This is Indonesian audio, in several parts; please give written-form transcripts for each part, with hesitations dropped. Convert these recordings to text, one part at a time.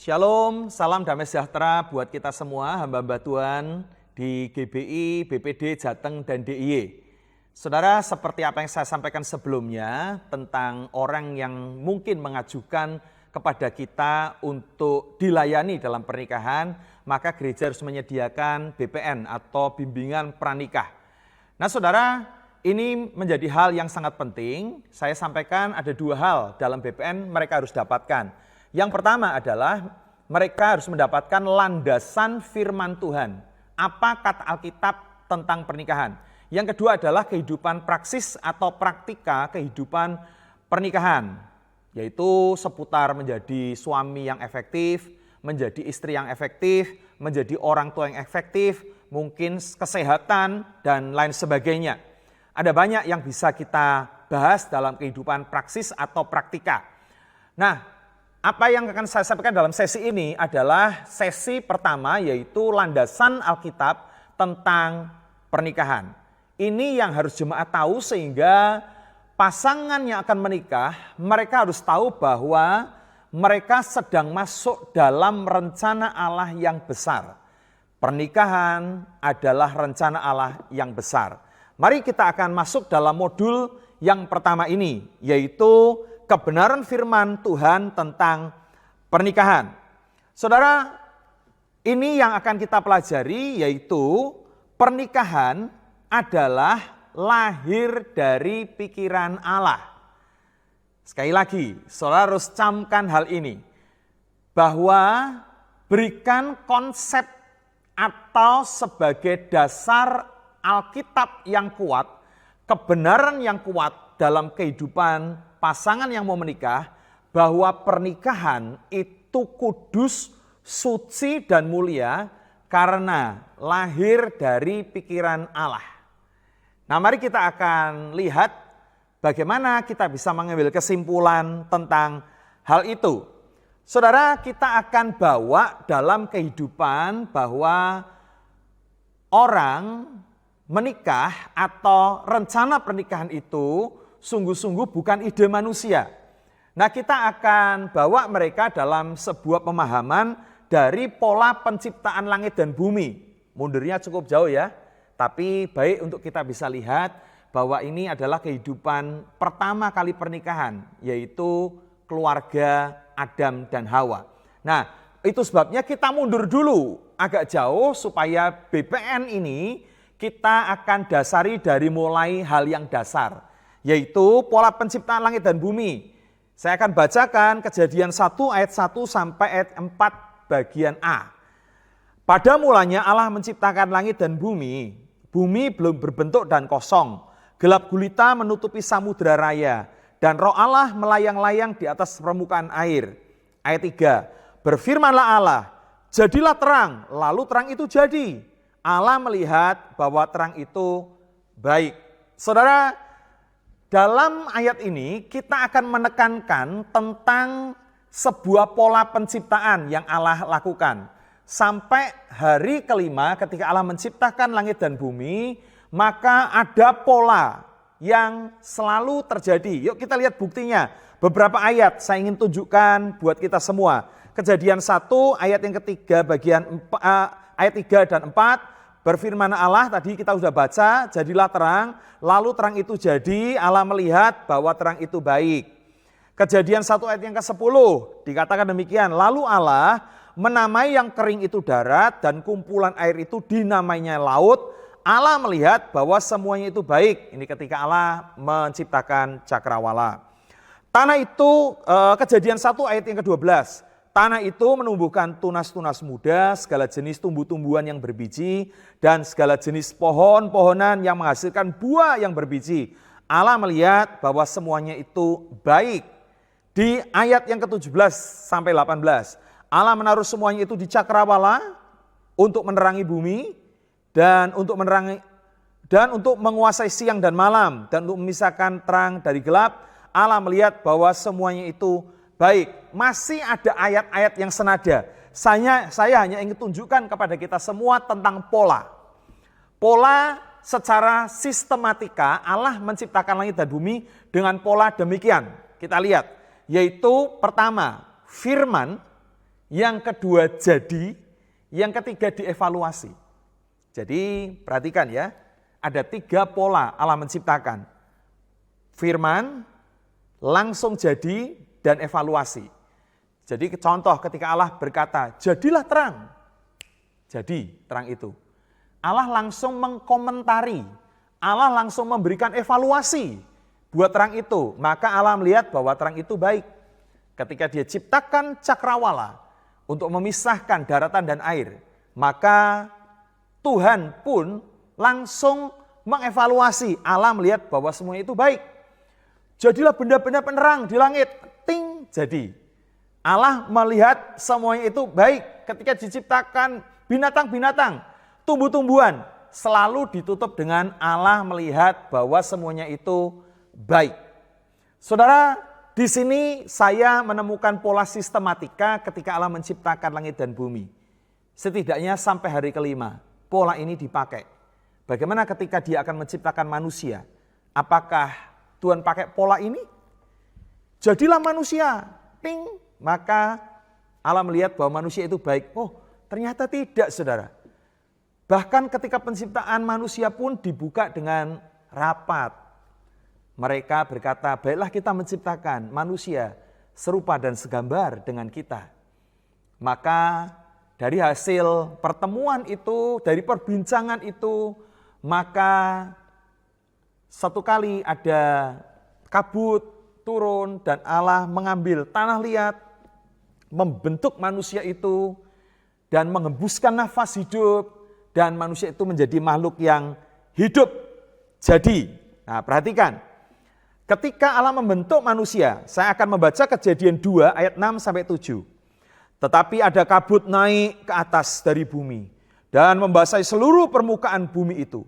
Shalom, salam damai sejahtera buat kita semua, hamba-hamba Tuhan di GBI, BPD, Jateng, dan DIY. Saudara, seperti apa yang saya sampaikan sebelumnya tentang orang yang mungkin mengajukan kepada kita untuk dilayani dalam pernikahan, maka gereja harus menyediakan BPN atau bimbingan pranikah. Nah saudara, ini menjadi hal yang sangat penting. Saya sampaikan ada dua hal dalam BPN mereka harus dapatkan. Yang pertama adalah mereka harus mendapatkan landasan firman Tuhan. Apa kata Alkitab tentang pernikahan? Yang kedua adalah kehidupan praksis atau praktika kehidupan pernikahan. Yaitu seputar menjadi suami yang efektif, menjadi istri yang efektif, menjadi orang tua yang efektif, mungkin kesehatan dan lain sebagainya. Ada banyak yang bisa kita bahas dalam kehidupan praksis atau praktika. Nah, apa yang akan saya sampaikan dalam sesi ini adalah sesi pertama, yaitu landasan Alkitab tentang pernikahan. Ini yang harus jemaat tahu sehingga pasangan yang akan menikah, mereka harus tahu bahwa mereka sedang masuk dalam rencana Allah yang besar. Pernikahan adalah rencana Allah yang besar. Mari kita akan masuk dalam modul yang pertama ini, yaitu kebenaran firman Tuhan tentang pernikahan. Saudara, ini yang akan kita pelajari, yaitu pernikahan adalah lahir dari pikiran Allah. Sekali lagi, saudara harus camkan hal ini, bahwa berikan konsep atau sebagai dasar Alkitab yang kuat, kebenaran yang kuat dalam kehidupan pasangan yang mau menikah, bahwa pernikahan itu kudus, suci dan mulia karena lahir dari pikiran Allah. Nah, mari kita akan lihat bagaimana kita bisa mengambil kesimpulan tentang hal itu. Saudara, kita akan bawa dalam kehidupan bahwa orang menikah atau rencana pernikahan itu sungguh-sungguh bukan ide manusia. Nah, kita akan bawa mereka dalam sebuah pemahaman dari pola penciptaan langit dan bumi. Mundurnya cukup jauh ya, tapi baik untuk kita bisa lihat bahwa ini adalah kehidupan pertama kali pernikahan, yaitu keluarga Adam dan Hawa. Nah, itu sebabnya kita mundur dulu agak jauh supaya BPN ini kita akan dasari dari mulai hal yang dasar, yaitu pola penciptaan langit dan bumi. Saya akan bacakan Kejadian 1 ayat 1 sampai ayat 4 bagian A. Pada mulanya Allah menciptakan langit dan bumi. Bumi belum berbentuk dan kosong. Gelap gulita menutupi samudera raya. Dan roh Allah melayang-layang di atas permukaan air. Ayat 3. Berfirmanlah Allah, jadilah terang, lalu terang itu jadi. Allah melihat bahwa terang itu baik. Saudara, dalam ayat ini kita akan menekankan tentang sebuah pola penciptaan yang Allah lakukan. Sampai hari kelima ketika Allah menciptakan langit dan bumi, maka ada pola yang selalu terjadi. Yuk kita lihat buktinya. Beberapa ayat saya ingin tunjukkan buat kita semua. Kejadian 1 ayat yang ketiga bagian ayat 3 dan 4. Berfirman Allah, tadi kita sudah baca, jadilah terang, lalu terang itu jadi, Allah melihat bahwa terang itu baik. Kejadian 1 ayat yang ke-10, dikatakan demikian, lalu Allah menamai yang kering itu darat dan kumpulan air itu dinamainya laut. Allah melihat bahwa semuanya itu baik. Ini ketika Allah menciptakan cakrawala. Tanah itu, Kejadian 1 ayat yang ke-12. Tanah itu menumbuhkan tunas-tunas muda, segala jenis tumbuh-tumbuhan yang berbiji, dan segala jenis pohon-pohonan yang menghasilkan buah yang berbiji. Allah melihat bahwa semuanya itu baik. Di ayat yang ke-17 sampai 18, Allah menaruh semuanya itu di cakrawala untuk menerangi bumi, dan untuk menguasai siang dan malam, dan untuk memisahkan terang dari gelap. Allah melihat bahwa semuanya itu baik. Masih ada ayat-ayat yang senada. Saya hanya ingin tunjukkan kepada kita semua tentang pola. Pola secara sistematika Allah menciptakan langit dan bumi dengan pola demikian. Kita lihat, yaitu pertama firman, yang kedua jadi, yang ketiga dievaluasi. Jadi perhatikan ya, ada 3 pola Allah menciptakan. Firman, langsung jadi, dan evaluasi. Jadi contoh ketika Allah berkata, jadilah terang. Jadi terang itu. Allah langsung mengkomentari, Allah langsung memberikan evaluasi buat terang itu. Maka Allah melihat bahwa terang itu baik. Ketika dia ciptakan cakrawala untuk memisahkan daratan dan air, maka Tuhan pun langsung mengevaluasi. Allah melihat bahwa semuanya itu baik. Jadilah benda-benda penerang di langit. Ting, jadi. Allah melihat semuanya itu baik. Ketika diciptakan binatang-binatang, tumbuh-tumbuhan, selalu ditutup dengan Allah melihat bahwa semuanya itu baik. Saudara, di sini saya menemukan pola sistematika ketika Allah menciptakan langit dan bumi. Setidaknya sampai hari kelima, pola ini dipakai. Bagaimana ketika dia akan menciptakan manusia? Apakah Tuhan pakai pola ini? Jadilah manusia, ting, maka Allah melihat bahwa manusia itu baik. Oh, ternyata tidak, saudara. Bahkan ketika penciptaan manusia pun dibuka dengan rapat. Mereka berkata, baiklah kita menciptakan manusia serupa dan segambar dengan kita. Maka dari hasil pertemuan itu, dari perbincangan itu, maka satu kali ada kabut turun dan Allah mengambil tanah liat, membentuk manusia itu dan mengembuskan nafas hidup dan manusia itu menjadi makhluk yang hidup. Jadi, nah perhatikan, ketika Allah membentuk manusia, saya akan membaca Kejadian 2 ayat 6-7. Tetapi ada kabut naik ke atas dari bumi dan membasahi seluruh permukaan bumi itu.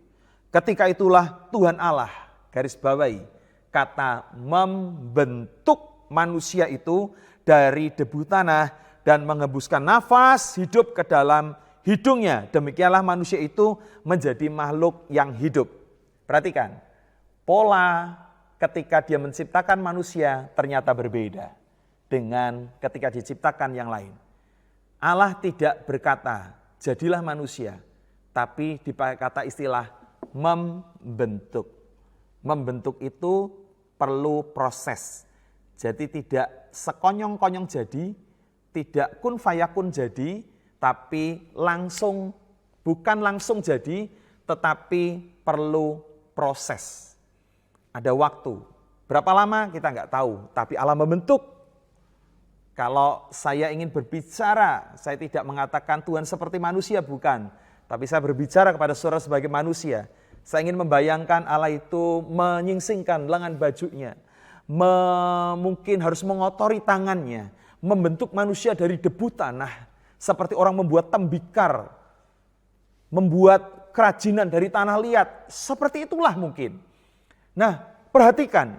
Ketika itulah Tuhan Allah, garis bawahi, kata membentuk manusia itu dari debu tanah dan mengembuskan nafas hidup ke dalam hidungnya. Demikianlah manusia itu menjadi makhluk yang hidup. Perhatikan, pola ketika dia menciptakan manusia ternyata berbeda dengan ketika diciptakan yang lain. Allah tidak berkata, jadilah manusia, tapi dipakai kata istilah membentuk. Membentuk itu perlu proses. Jadi tidak sekonyong-konyong jadi, tidak kun fayakun jadi, tapi langsung, bukan langsung jadi, tetapi perlu proses. Ada waktu. Berapa lama kita nggak tahu, tapi Allah membentuk. Kalau saya ingin berbicara, saya tidak mengatakan Tuhan seperti manusia, bukan. Tapi saya berbicara kepada saudara sebagai manusia. Saya ingin membayangkan Allah itu menyingsingkan lengan bajunya. Mungkin harus mengotori tangannya, membentuk manusia dari debu tanah, seperti orang membuat tembikar, membuat kerajinan dari tanah liat, seperti itulah mungkin. Nah, perhatikan,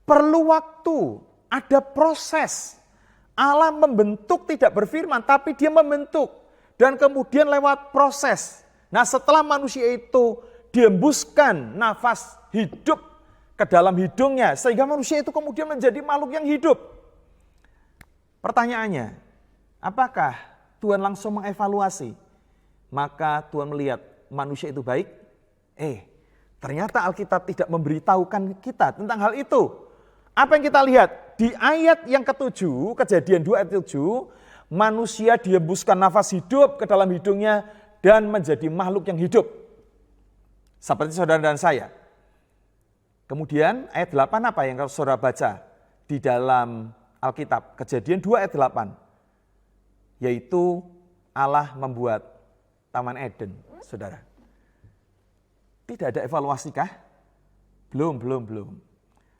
perlu waktu, ada proses. Allah membentuk tidak berfirman, tapi dia membentuk, dan kemudian lewat proses. Nah, setelah manusia itu dihembuskan nafas hidup ke dalam hidungnya, sehingga manusia itu kemudian menjadi makhluk yang hidup. Pertanyaannya, apakah Tuhan langsung mengevaluasi? Maka Tuhan melihat manusia itu baik. Ternyata Alkitab tidak memberitahukan kita tentang hal itu. Apa yang kita lihat? Di ayat yang ke-7, Kejadian 2 ayat 7, manusia dihembuskan nafas hidup ke dalam hidungnya dan menjadi makhluk yang hidup. Seperti saudara dan saya. Kemudian ayat 8 apa yang saudara baca di dalam Alkitab? Kejadian 2 ayat 8. Yaitu Allah membuat Taman Eden, saudara. Tidak ada evaluasi kah? Belum.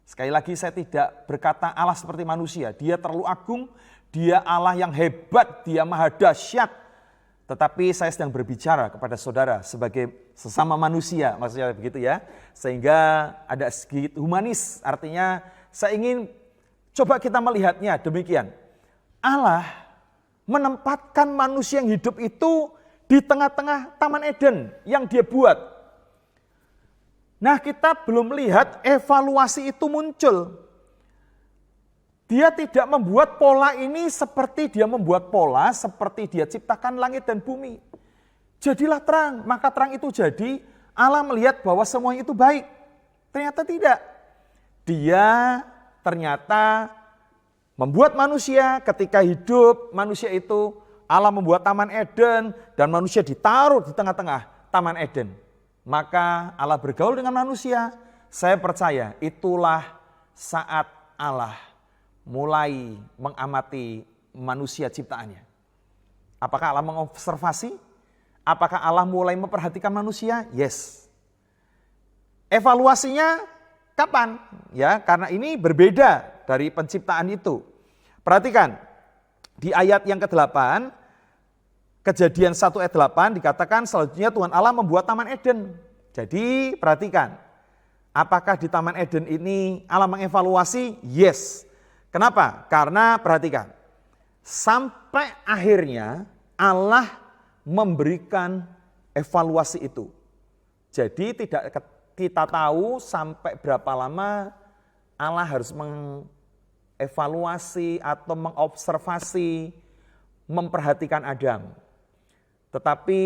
Sekali lagi saya tidak berkata Allah seperti manusia. Dia terlalu agung, dia Allah yang hebat, dia maha dahsyat. Tetapi saya sedang berbicara kepada saudara sebagai sesama manusia, maksudnya begitu ya. Sehingga ada sedikit humanis, artinya saya ingin coba kita melihatnya demikian. Allah menempatkan manusia yang hidup itu di tengah-tengah Taman Eden yang dia buat. Nah, kita belum melihat evaluasi itu muncul. Dia tidak membuat pola ini seperti dia membuat pola, seperti dia ciptakan langit dan bumi. Jadilah terang, maka terang itu jadi. Allah melihat bahwa semuanya itu baik. Ternyata tidak. Dia ternyata membuat manusia. Ketika hidup manusia itu, Allah membuat Taman Eden dan manusia ditaruh di tengah-tengah Taman Eden. Maka Allah bergaul dengan manusia. Saya percaya itulah saat Allah mulai mengamati manusia ciptaannya. Apakah Allah mengobservasi? Apakah Allah mulai memperhatikan manusia? Yes. Evaluasinya kapan? Ya, karena ini berbeda dari penciptaan itu. Perhatikan, di ayat yang ke-8, Kejadian 1 ayat 8 dikatakan selanjutnya Tuhan Allah membuat Taman Eden. Jadi perhatikan, apakah di Taman Eden ini Allah mengevaluasi? Yes. Kenapa? Karena perhatikan, sampai akhirnya Allah memberikan evaluasi itu. Jadi tidak kita tahu sampai berapa lama Allah harus mengevaluasi atau mengobservasi, memperhatikan Adam. Tetapi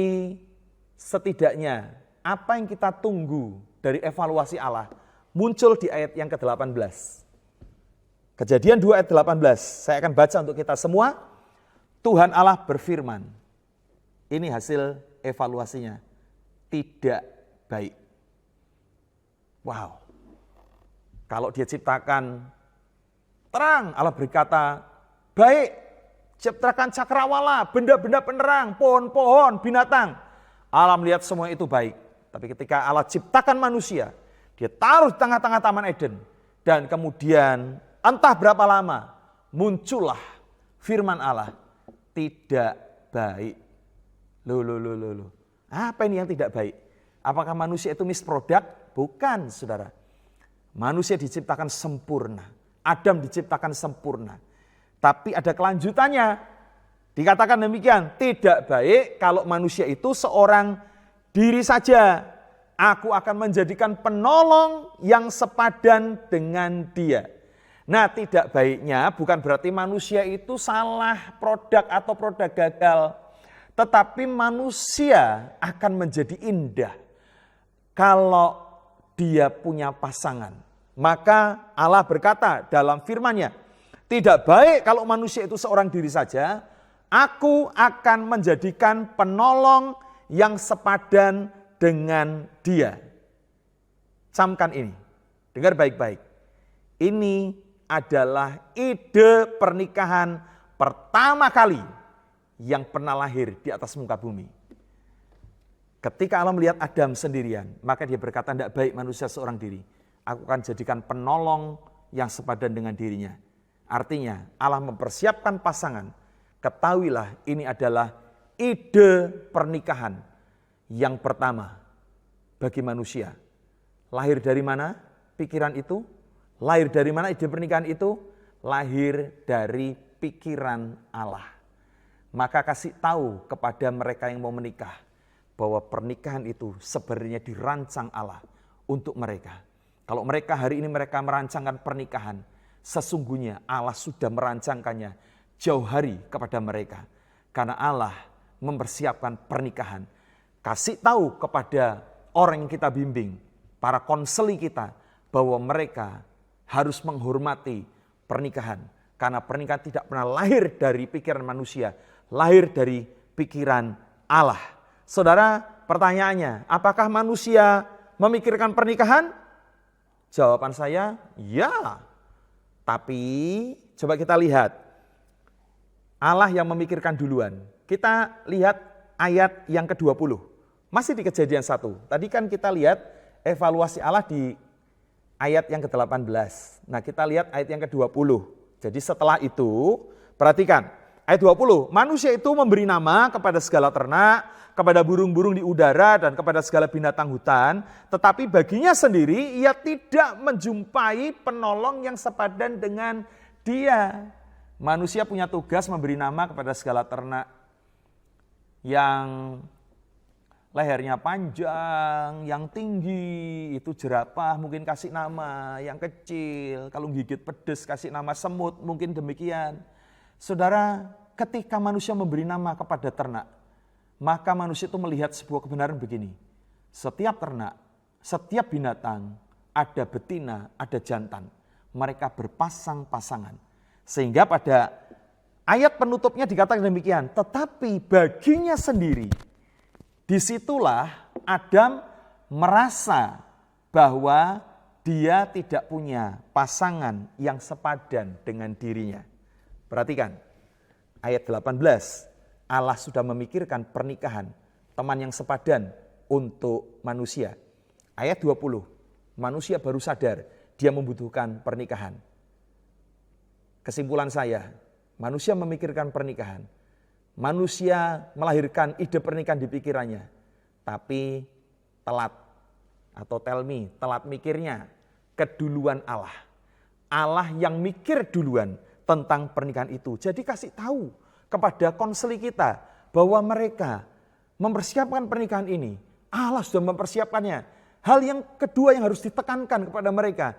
setidaknya apa yang kita tunggu dari evaluasi Allah muncul di ayat yang ke-18. Kejadian 2 ayat 18, saya akan baca untuk kita semua. Tuhan Allah berfirman, ini hasil evaluasinya, tidak baik. Wow, kalau dia ciptakan terang, Allah berkata, baik, ciptakan cakrawala, benda-benda penerang, pohon-pohon, binatang. Allah melihat semua itu baik. Tapi ketika Allah ciptakan manusia, dia taruh di tengah-tengah Taman Eden. Dan kemudian entah berapa lama muncullah firman Allah, tidak baik. Loh. Apa ini yang tidak baik? Apakah manusia itu misproduct? Bukan, saudara. Manusia diciptakan sempurna. Adam diciptakan sempurna. Tapi ada kelanjutannya. Dikatakan demikian, tidak baik kalau manusia itu seorang diri saja. Aku akan menjadikan penolong yang sepadan dengan dia. Nah, tidak baiknya bukan berarti manusia itu salah produk atau produk gagal. Tetapi manusia akan menjadi indah kalau dia punya pasangan. Maka Allah berkata dalam firman-Nya, tidak baik kalau manusia itu seorang diri saja. Aku akan menjadikan penolong yang sepadan dengan dia. Camkan ini, dengar baik-baik. Ini adalah ide pernikahan pertama kali yang pernah lahir di atas muka bumi. Ketika Allah melihat Adam sendirian, maka dia berkata, tidak baik manusia seorang diri. Aku akan jadikan penolong yang sepadan dengan dirinya. Artinya Allah mempersiapkan pasangan. Ketahuilah ini adalah ide pernikahan yang pertama bagi manusia. Lahir dari mana pikiran itu? Lahir dari mana ide pernikahan itu? Lahir dari pikiran Allah. Maka kasih tahu kepada mereka yang mau menikah bahwa pernikahan itu sebenarnya dirancang Allah untuk mereka. Kalau mereka hari ini mereka merancangkan pernikahan, sesungguhnya Allah sudah merancangkannya jauh hari kepada mereka. Karena Allah mempersiapkan pernikahan. Kasih tahu kepada orang yang kita bimbing, para konseli kita, bahwa mereka harus menghormati pernikahan. Karena pernikahan tidak pernah lahir dari pikiran manusia, lahir dari pikiran Allah. Saudara, pertanyaannya, apakah manusia memikirkan pernikahan? Jawaban saya, ya. Tapi coba kita lihat, Allah yang memikirkan duluan. Kita lihat ayat yang ke-20, masih di Kejadian 1. Tadi kan kita lihat evaluasi Allah di ayat yang ke-18. Nah, kita lihat ayat yang ke-20. Jadi setelah itu, perhatikan, ayat 20, manusia itu memberi nama kepada segala ternak, kepada burung-burung di udara, dan kepada segala binatang hutan. Tetapi baginya sendiri, ia tidak menjumpai penolong yang sepadan dengan dia. Manusia punya tugas memberi nama kepada segala ternak yang lehernya panjang, yang tinggi, itu jerapah mungkin kasih nama, yang kecil, kalau gigit pedes kasih nama semut, mungkin demikian. Saudara, ketika manusia memberi nama kepada ternak, maka manusia itu melihat sebuah kebenaran begini. Setiap ternak, setiap binatang, ada betina, ada jantan. Mereka berpasang-pasangan. Sehingga pada ayat penutupnya dikatakan demikian, tetapi baginya sendiri, disitulah Adam merasa bahwa dia tidak punya pasangan yang sepadan dengan dirinya. Perhatikan, ayat 18, Allah sudah memikirkan pernikahan, teman yang sepadan untuk manusia. Ayat 20, manusia baru sadar dia membutuhkan pernikahan. Kesimpulan saya, manusia memikirkan pernikahan. Manusia melahirkan ide pernikahan di pikirannya. Tapi telat atau telat mikirnya keduluan Allah. Allah yang mikir duluan tentang pernikahan itu. Jadi kasih tahu kepada konseli kita bahwa mereka mempersiapkan pernikahan ini. Allah sudah mempersiapkannya. Hal yang kedua yang harus ditekankan kepada mereka,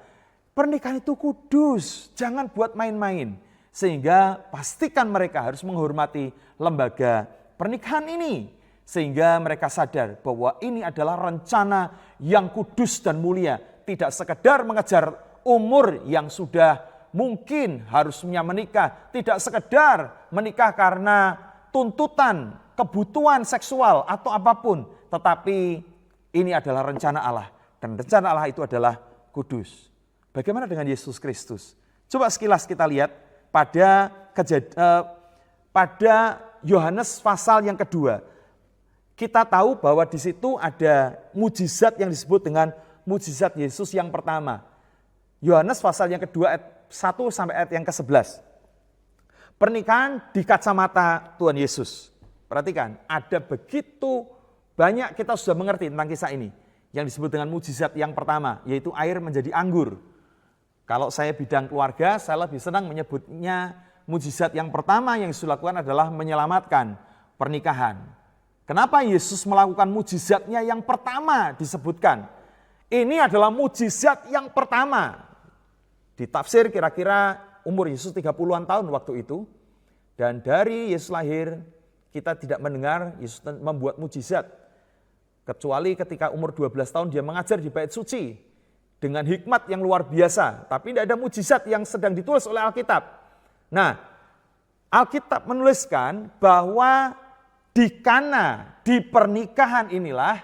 pernikahan itu kudus, jangan buat main-main. Sehingga pastikan mereka harus menghormati lembaga pernikahan ini. Sehingga mereka sadar bahwa ini adalah rencana yang kudus dan mulia. Tidak sekedar mengejar umur yang sudah mungkin harusnya menikah. Tidak sekedar menikah karena tuntutan, kebutuhan seksual atau apapun. Tetapi ini adalah rencana Allah. Dan rencana Allah itu adalah kudus. Bagaimana dengan Yesus Kristus? Coba sekilas kita lihat pada Yohanes pasal yang kedua. Kita tahu bahwa di situ ada mujizat yang disebut dengan mujizat Yesus yang pertama. Yohanes pasal yang kedua ayat 1 sampai ayat yang ke-11. Pernikahan di kacamata Tuhan Yesus. Perhatikan, ada begitu banyak kita sudah mengerti tentang kisah ini. Yang disebut dengan mujizat yang pertama, yaitu air menjadi anggur. Kalau saya bidang keluarga, saya lebih senang menyebutnya mujizat yang pertama yang Yesus lakukan adalah menyelamatkan pernikahan. Kenapa Yesus melakukan mujizatnya yang pertama disebutkan? Ini adalah mujizat yang pertama. Ditafsir kira-kira umur Yesus 30-an tahun waktu itu. Dan dari Yesus lahir, kita tidak mendengar Yesus membuat mujizat. Kecuali ketika umur 12 tahun dia mengajar di bait suci. Dengan hikmat yang luar biasa. Tapi tidak ada mujizat yang sedang ditulis oleh Alkitab. Nah, Alkitab menuliskan bahwa di Kana, di pernikahan inilah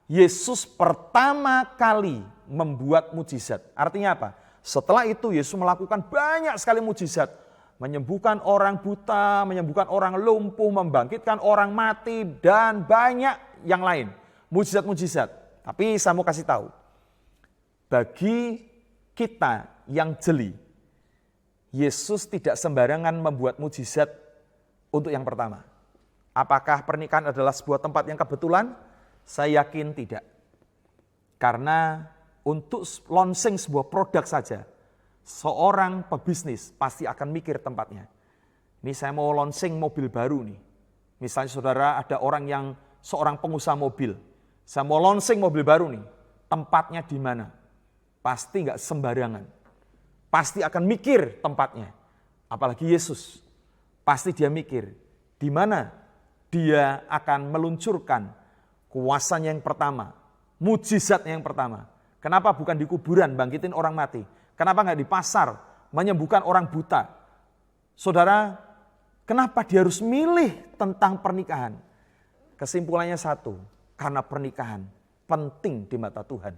Yesus pertama kali membuat mujizat. Artinya apa? Setelah itu Yesus melakukan banyak sekali mujizat. Menyembuhkan orang buta, menyembuhkan orang lumpuh, membangkitkan orang mati, dan banyak yang lain. Mujizat-mujizat. Tapi saya mau kasih tahu. Bagi kita yang jeli, Yesus tidak sembarangan membuat mujizat untuk yang pertama. Apakah pernikahan adalah sebuah tempat yang kebetulan? Saya yakin tidak. Karena untuk launching sebuah produk saja, seorang pebisnis pasti akan mikir tempatnya. Ini saya mau launching mobil baru nih. Misalnya saudara ada orang yang seorang pengusaha mobil. Saya mau launching mobil baru nih. Tempatnya di mana? Pasti nggak sembarangan. Pasti akan mikir tempatnya. Apalagi Yesus. Pasti dia mikir di mana dia akan meluncurkan kuasanya yang pertama, mujizatnya yang pertama. Kenapa bukan di kuburan bangkitin orang mati? Kenapa nggak di pasar menyembuhkan orang buta? Saudara, kenapa dia harus milih tentang pernikahan? Kesimpulannya satu, karena pernikahan penting di mata Tuhan.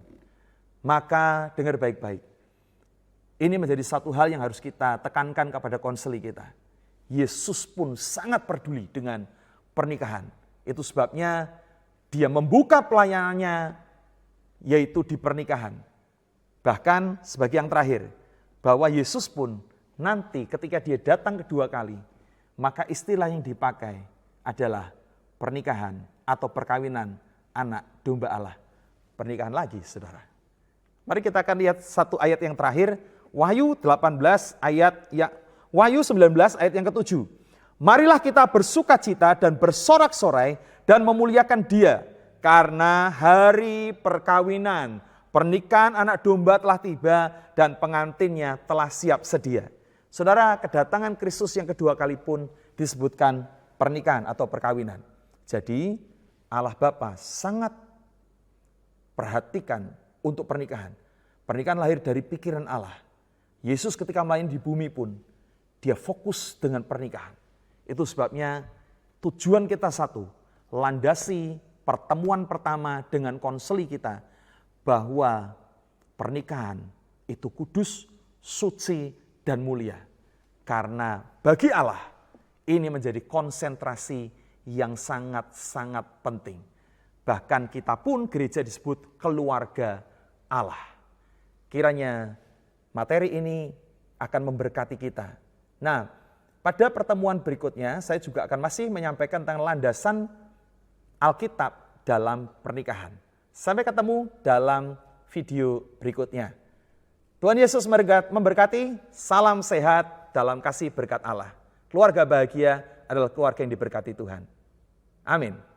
Maka dengar baik-baik. Ini menjadi satu hal yang harus kita tekankan kepada konseli kita. Yesus pun sangat peduli dengan pernikahan. Itu sebabnya dia membuka pelayanannya yaitu di pernikahan. Bahkan sebagai yang terakhir, bahwa Yesus pun nanti ketika dia datang kedua kali, maka istilah yang dipakai adalah pernikahan atau perkawinan anak domba Allah. Pernikahan lagi, saudara. Mari kita akan lihat satu ayat yang terakhir, Wahyu 19 ayat yang ke-7. Marilah kita bersukacita dan bersorak-sorai dan memuliakan Dia karena hari perkawinan, pernikahan anak domba telah tiba dan pengantinnya telah siap sedia. Saudara, kedatangan Kristus yang kedua kali pun disebutkan pernikahan atau perkawinan. Jadi Allah Bapa sangat perhatikan untuk pernikahan. Pernikahan lahir dari pikiran Allah. Yesus ketika melayani di bumi pun, dia fokus dengan pernikahan. Itu sebabnya tujuan kita satu, landasi pertemuan pertama dengan konseli kita, bahwa pernikahan itu kudus, suci, dan mulia. Karena bagi Allah, ini menjadi konsentrasi yang sangat-sangat penting. Bahkan kita pun gereja disebut keluarga Allah. Kiranya materi ini akan memberkati kita. Nah, pada pertemuan berikutnya saya juga akan masih menyampaikan tentang landasan Alkitab dalam pernikahan. Sampai ketemu dalam video berikutnya. Tuhan Yesus memberkati, salam sehat dalam kasih berkat Allah. Keluarga bahagia adalah keluarga yang diberkati Tuhan. Amin.